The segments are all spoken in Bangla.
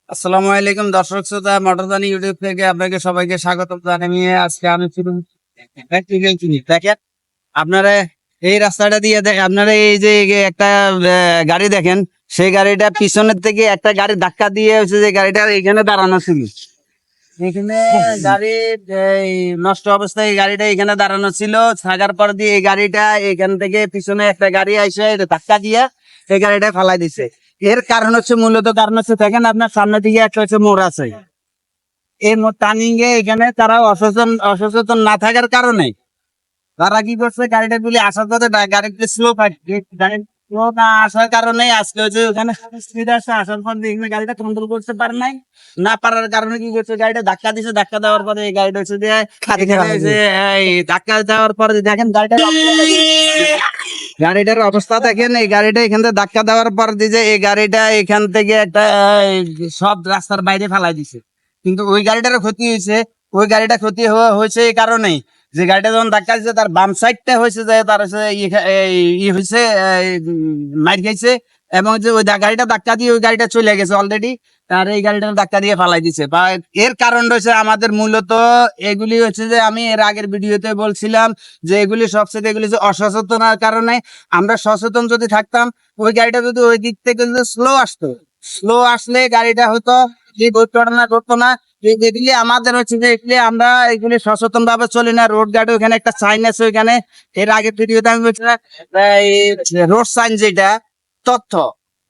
আসসালামু আলাইকুম দর্শক শ্রোতা, মোটরজানি ইউটিউব থেকে আপনাকে সবাইকে স্বাগত জানিয়ে আজকে আমি প্র্যাকটিক্যাল চিনি। দেখেন আপনারা এই রাস্তাটা দিয়ে আপনারা এই যে একটা গাড়ি দেখেন, সেই গাড়িটা পিছনের থেকে একটা গাড়ি ধাক্কা দিয়ে হচ্ছে যে গাড়িটা এখানে দাঁড়ানো ছিল। এখানে গাড়ি এই নষ্ট অবস্থায় এই গাড়িটা এখানে দাঁড়ানো ছিল। থাকার পর দিয়ে এই গাড়িটা এখান থেকে পিছনে একটা গাড়ি এসে ধাক্কা দিয়ে এই গাড়িটা ফালাই দিছে। এর কারণ হচ্ছে মূলত কারণ হচ্ছে দেখেন আপনার সামনের দিকে একটা হচ্ছে মোড় আছে। এই মোড় টার্নিং এ এখানে তারা অসচেতন না থাকার কারণে তারা কি করছে, গাড়িটা গুলি আসার পথে গাড়িটা স্লো স্লো না আসার কারণে আজকে হচ্ছে ওখানে স্পিড আসছে, আসার পর এখানে গাড়িটা কন্ট্রোল করতে পারে নাই। না পারার কারণে কি করছে, গাড়িটা ধাক্কা দিছে। ধাক্কা দেওয়ার পরে এই গাড়িটা হচ্ছে যে এই ধাক্কা দেওয়ার পরে দেখেন গাড়িটার অবস্থা দেখেন। এই গাড়িটা এখান থেকে ধাক্কা দেওয়ার পর দিছে এই গাড়িটা এখান থেকে একটা সব রাস্তার বাইরে ফেলাই দিছে। কিন্তু ওই গাড়িটারও ক্ষতি হয়েছে। ওই গাড়িটা ক্ষতি হয়েছে এই কারণেই যে গাড়িটা যখন ধাক্কা দিচ্ছে তার বাম সাইডটা হয়েছে যে তার হচ্ছে হয়েছে মাইর খাইছে, এবং যে ওই গাড়িটা ধাক্কা দিয়ে ওই গাড়িটা চলে গেছে অলরেডি। আর এই গাড়িটা ধাক্কা দিয়ে ফালাই দিছে। বা এর কারণ রয়েছে আমাদের মূলত এগুলি হচ্ছে যে আমি এর আগের ভিডিওতে বলছিলাম যে এগুলি সবচেয়ে এগুলি যে অসচেতনার কারণে। আমরা সচেতন যদি থাকতাম, ওই গাড়িটা যদি ওই দিক থেকে স্লো আসতো, স্লো আসলে গাড়িটা হয়তো এই ঘটনা ঘটতো না। এগুলি আমাদের হচ্ছে যে এগুলি আমরা এগুলি সচেতন ভাবে চলি না। রোড গার্ড ওখানে একটা সাইন আছে, ওইখানে এর আগের ভিডিওতে আমি বলছিলাম রোড সাইন, যেটা তথ্য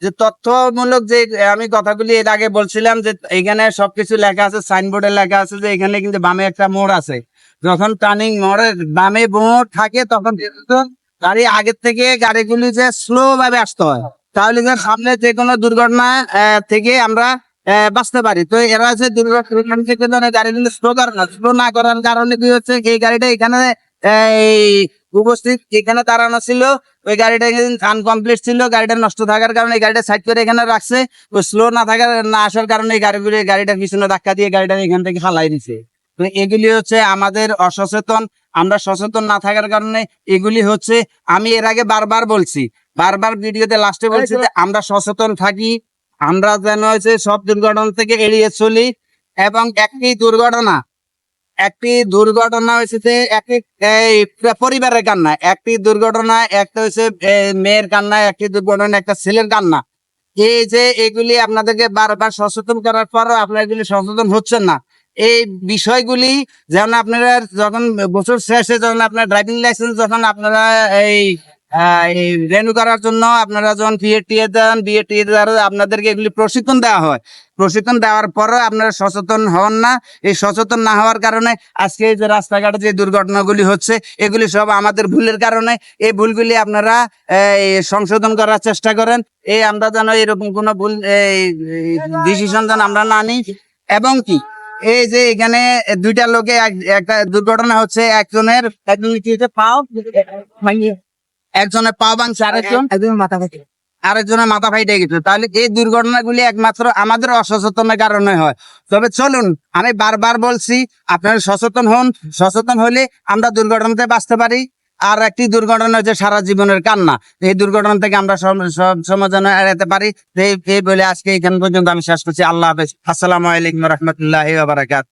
যে তথ্যমূলক যে আমি কথাগুলি এর আগে বলছিলাম যে এখানে সবকিছু লেখা আছে, সাইনবোর্ডে লেখা আছে যে এখানে কিন্তু বামে একটা মোড় আছে। যখন টার্নিং মোড়ের বামে মোড় থাকে তখন গাড়ি আগের থেকে গাড়িগুলি যে স্লো ভাবে আসতে হয়, তাহলে সামনে যে কোনো দুর্ঘটনা থেকে আমরা বাঁচতে পারি। তো এরা হচ্ছে দুর্ঘটনা থেকে গাড়িগুলো স্লো না করার কারণে কি হচ্ছে, এই গাড়িটা এখানে এই উপস্থিত এখানে দাঁড়ানো ছিল। ওই গাড়িটা আনকমপ্লিট ছিল, গাড়িটা নষ্ট থাকার কারণে এই গাড়িটা সাইড করে এখানে রাখছে। ওই স্লো না আসার কারণে এই গাড়িটার পিছনে ধাক্কা দিয়ে গাড়িটা এখান থেকে ফালাই দিছে। তো এগুলি হচ্ছে আমাদের অসচেতন, আমরা সচেতন না থাকার কারণে এগুলি হচ্ছে। আমি এর আগে বারবার বলছি, বারবার ভিডিওতে লাস্টে বলছি যে আমরা সচেতন থাকি, আমরা যেন হচ্ছে সব দুর্ঘটনা থেকে এড়িয়ে চলি। এবং একটি দুর্ঘটনা হয়েছে যে পরিবারের কান্না, একটি দুর্ঘটনা একটা হচ্ছে মেয়ের কান্না, একটি দুর্ঘটনা একটা ছেলের কান্না। এই যে এগুলি আপনাদেরকে বারবার সচেতন করার পরও আপনারা এগুলি সচেতন হচ্ছেন না। এই বিষয়গুলি যেমন আপনারা যখন বছর শেষে যখন আপনার ড্রাইভিং লাইসেন্স যখন আপনারা এই রেনু করার জন্য আপনারা যখন বিএটিএ দেন, বিএটিএ দ্বারা আপনাদেরকে এগুলি প্রশিক্ষণ দেওয়া হয়। প্রশিক্ষণ দেওয়ার পরও আপনারা সচেতন হন না। এই সচেতন না হওয়ার কারণে আজকে এই যে রাস্তাঘাটে যে দুর্ঘটনাগুলি হচ্ছে, এগুলি সব আমাদের ভুলের কারণে। এই ভুলগুলি আপনারা সংশোধন করার চেষ্টা করেন। আমরা যেন এরকম কোনো ভুল ডিসিশন যেন আমরা না নিই। এবং কি এই যে এখানে দুইটা লোকে একটা দুর্ঘটনা হচ্ছে, একজনের কি হচ্ছে একজনের পা ভাঙছে, আরেকজনের মাথা ফাইটে গেছে। তাহলে এই দুর্ঘটনাগুলি একমাত্র আমাদের অসচেতনের কারণে হয়। তবে চলুন, আমি বারবার বলছি আপনারা সচেতন হন। সচেতন হলে আমরা দুর্ঘটনাতে বাঁচতে পারি। আর একটি দুর্ঘটনা হচ্ছে সারা জীবনের কান্না। এই দুর্ঘটনা থেকে আমরা সব সময় যেন এড়াতে পারি। এই বলে আজকে এখান পর্যন্ত আমি শেষ করছি। আল্লাহ হাফেজ। আসসালামু আলাইকুম রহমতুল্লাহি ওয়া বারাকাতুহু।